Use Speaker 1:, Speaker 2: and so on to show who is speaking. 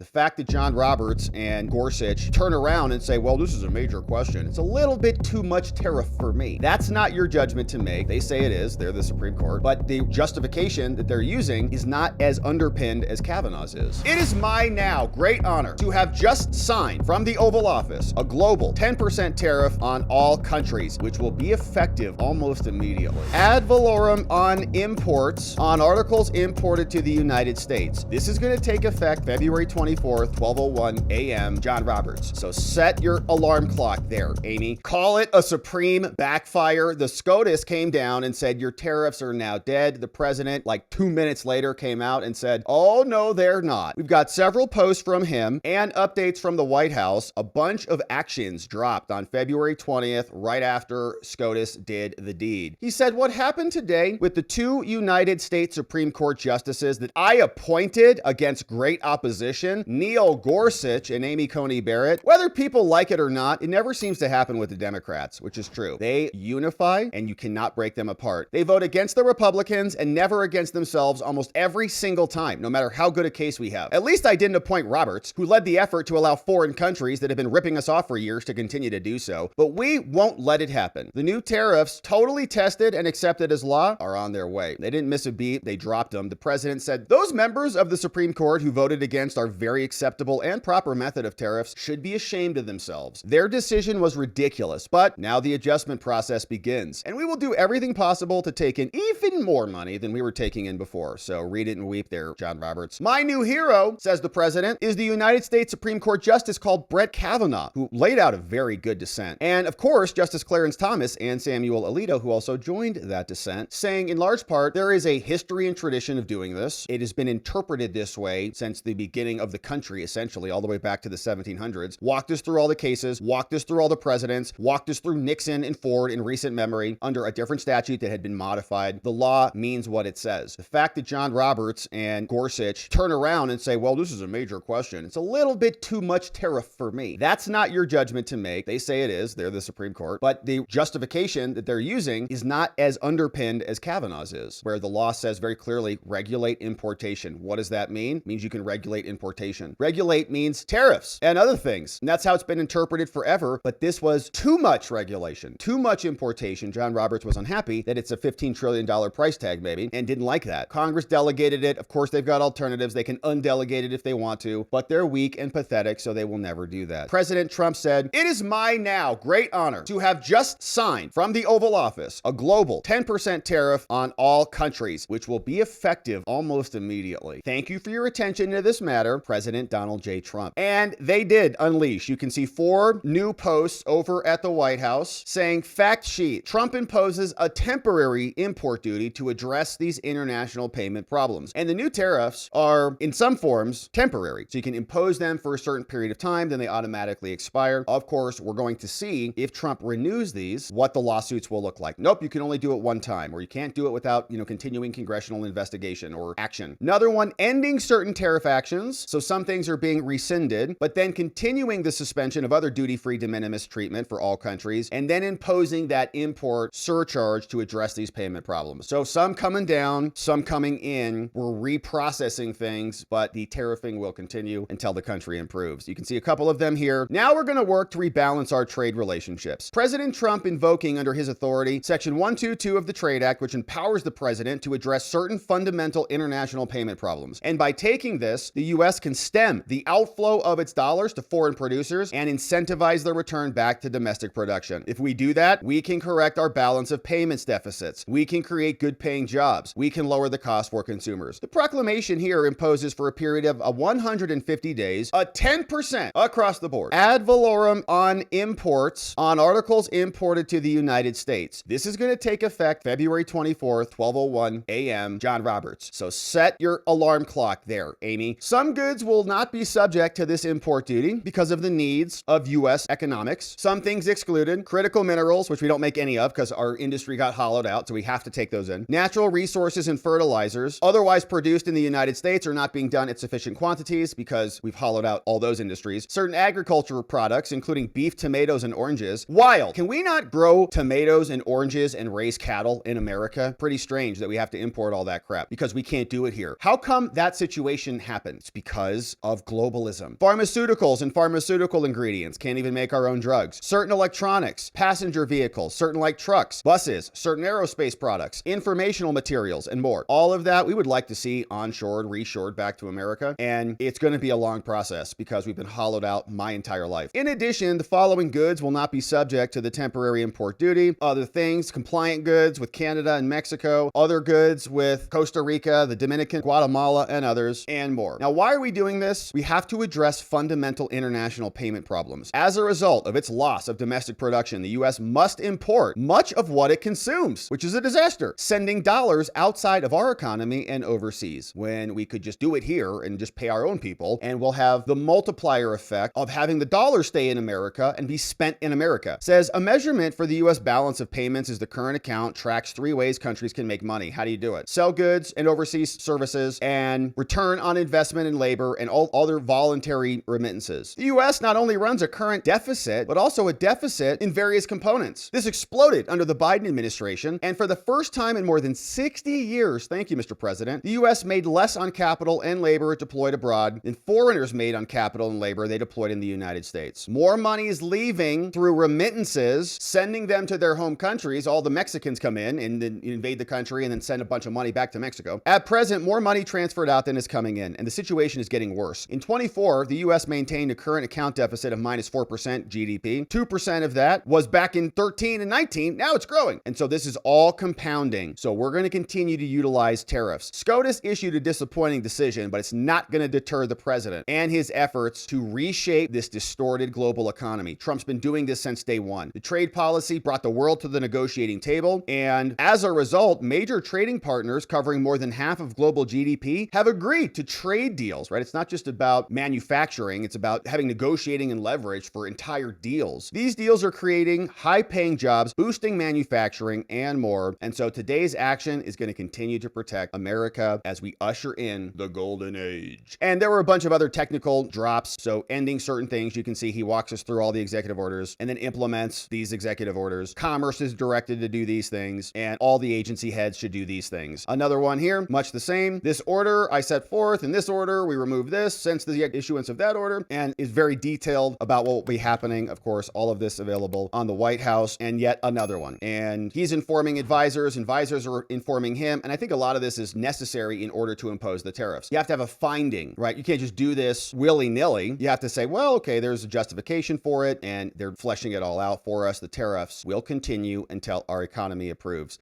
Speaker 1: The fact that John Roberts and Gorsuch turn around and say, well, this is a major question, it's a little bit too much tariff for me. That's not your judgment to make. They say it is. They're the Supreme Court. But the justification that they're using is not as underpinned as Kavanaugh's is. It is my now great honor to have just signed from the Oval Office a global 10% tariff on all countries, which will be effective almost immediately. Ad valorem on imports on articles imported to the United States. This is going to take effect February 24th, 12:01 a.m. John Roberts. So set your alarm clock there, Amy. Call it a supreme backfire. The SCOTUS came down and said, your tariffs are now dead. The president, like 2 minutes later, came out and said, oh, no, they're not. We've got several posts from him and updates from the White House. A bunch of actions dropped on February 20th, right after SCOTUS did the deed. He said, what happened today with the two United States Supreme Court justices that I appointed against great opposition, Neil Gorsuch and Amy Coney Barrett, whether people like it or not, it never seems to happen with the Democrats, which is true. They unify and you cannot break them apart. They vote against the Republicans and never against themselves almost every single time, no matter how good a case we have. At least I didn't appoint Roberts, who led the effort to allow foreign countries that have been ripping us off for years to continue to do so. But we won't let it happen. The new tariffs, totally tested and accepted as law, are on their way. They didn't miss a beat. They dropped them. The president said, those members of the Supreme Court who voted against our very acceptable and proper method of tariffs should be ashamed of themselves. Their decision was ridiculous, but now the adjustment process begins, and we will do everything possible to take in even more money than we were taking in before. So read it and weep there, John Roberts. My new hero, says the president, is the United States Supreme Court Justice called Brett Kavanaugh, who laid out a very good dissent. And of course, Justice Clarence Thomas and Samuel Alito, who also joined that dissent, saying in large part, there is a history and tradition of doing this. It has been interpreted this way since the beginning of the country, essentially, all the way back to the 1700s. Walked us through all the cases, walked us through all the presidents, walked us through Nixon and Ford in recent memory under a different statute that had been modified. The law means what it says. The fact that John Roberts and Gorsuch turn around and say, well, this is a major question, it's a little bit too much tariff for me. That's not your judgment to make. They say it is. They're the Supreme Court. But the justification that they're using is not as underpinned as Kavanaugh's is, where the law says very clearly, regulate importation. What does that mean? It means you can regulate importation. Regulate means tariffs and other things. And that's how it's been interpreted forever. But this was too much regulation, too much importation. John Roberts was unhappy that it's a $15 trillion price tag, maybe, and didn't like that. Congress delegated it. Of course, they've got alternatives. They can undelegate it if they want to, but they're weak and pathetic, so they will never do that. President Trump said, it is my now great honor to have just signed from the Oval Office a global 10% tariff on all countries, which will be effective almost immediately. Thank you for your attention to this matter, President Donald J. Trump. And they did unleash. You can see 4 new posts over at the White House saying, fact sheet, Trump imposes a temporary import duty to address these international payment problems. And the new tariffs are, in some forms, temporary. So you can impose them for a certain period of time, then they automatically expire. Of course, we're going to see if Trump renews these, what the lawsuits will look like. Nope, you can only do it one time, or you can't do it without, continuing congressional investigation or action. Another one, ending certain tariff actions. So some things are being rescinded, but then continuing the suspension of other duty-free de minimis treatment for all countries, and then imposing that import surcharge to address these payment problems. So some coming down, some coming in. We're reprocessing things, but the tariffing will continue until the country improves. You can see a couple of them here. Now we're going to work to rebalance our trade relationships. President Trump invoking under his authority Section 122 of the Trade Act, which empowers the president to address certain fundamental international payment problems. And by taking this, the U.S. can stem the outflow of its dollars to foreign producers and incentivize their return back to domestic production. If we do that, we can correct our balance of payments deficits. We can create good paying jobs. We can lower the cost for consumers. The proclamation here imposes for a period of 150 days a 10% across the board ad valorem on imports on articles imported to the United States. This is going to take effect February 24th, 12:01 a.m. John Roberts. So set your alarm clock there, Amy. Some goods will not be subject to this import duty because of the needs of U.S. economics. Some things excluded: critical minerals, which we don't make any of because our industry got hollowed out, so we have to take those in. Natural resources and fertilizers otherwise produced in the United States are not being done at sufficient quantities because we've hollowed out all those industries. Certain agricultural products, including beef, tomatoes, and oranges. Wild. Can we not grow tomatoes and oranges and raise cattle in America? Pretty strange that we have to import all that crap because we can't do it here. How come that situation happens? Because because of globalism. Pharmaceuticals and pharmaceutical ingredients, can't even make our own drugs. Certain electronics, passenger vehicles, certain light trucks, buses, certain aerospace products, informational materials, and more. All of that we would like to see onshored, reshored back to America. And it's going to be a long process because we've been hollowed out my entire life. In addition, the following goods will not be subject to the temporary import duty. Other things, compliant goods with Canada and Mexico, other goods with Costa Rica, the Dominican, Guatemala, and others, and more. Now, why are we doing this? We have to address fundamental international payment problems. As a result of its loss of domestic production, the U.S. must import much of what it consumes, which is a disaster, sending dollars outside of our economy and overseas, when we could just do it here and just pay our own people, and we'll have the multiplier effect of having the dollar stay in America and be spent in America. Says a measurement for the U.S. balance of payments is the current account tracks 3 ways countries can make money. How do you do it? Sell goods and overseas services and return on investment in labor and all other voluntary remittances. The U.S. not only runs a current deficit, but also a deficit in various components. This exploded under the Biden administration, and for the first time in more than 60 years, thank you, Mr. President, the U.S. made less on capital and labor deployed abroad than foreigners made on capital and labor they deployed in the United States. More money is leaving through remittances, sending them to their home countries. All the Mexicans come in and then invade the country and then send a bunch of money back to Mexico. At present, more money transferred out than is coming in, and the situation is getting worse. In 24, the U.S. maintained a current account deficit of minus 4% GDP. 2% of that was back in 13 and 19. Now it's growing. And so this is all compounding. So we're going to continue to utilize tariffs. SCOTUS issued a disappointing decision, but it's not going to deter the president and his efforts to reshape this distorted global economy. Trump's been doing this since day one. The trade policy brought the world to the negotiating table, and as a result, major trading partners covering more than half of global GDP have agreed to trade deals, right? It's not just about manufacturing, it's about having negotiating and leverage for entire deals. These deals are creating high-paying jobs, boosting manufacturing, and more. And so today's action is going to continue to protect America as we usher in the golden age. And there were a bunch of other technical drops. So ending certain things, you can see he walks us through all the executive orders and then implements these executive orders. Commerce is directed to do these things, and all the agency heads should do these things. Another one here, much the same. This order I set forth, in this order we remove this since the issuance of that order, and is very detailed about what will be happening. Of course, all of this available on the White House, and yet another one. And he's informing advisors are informing him, and I think a lot of this is necessary in order to impose the tariffs. You have to have a finding, right? You can't just do this willy-nilly. You have to say, well, okay, there's a justification for it, and they're fleshing it all out for us. The tariffs will continue until our economy approves.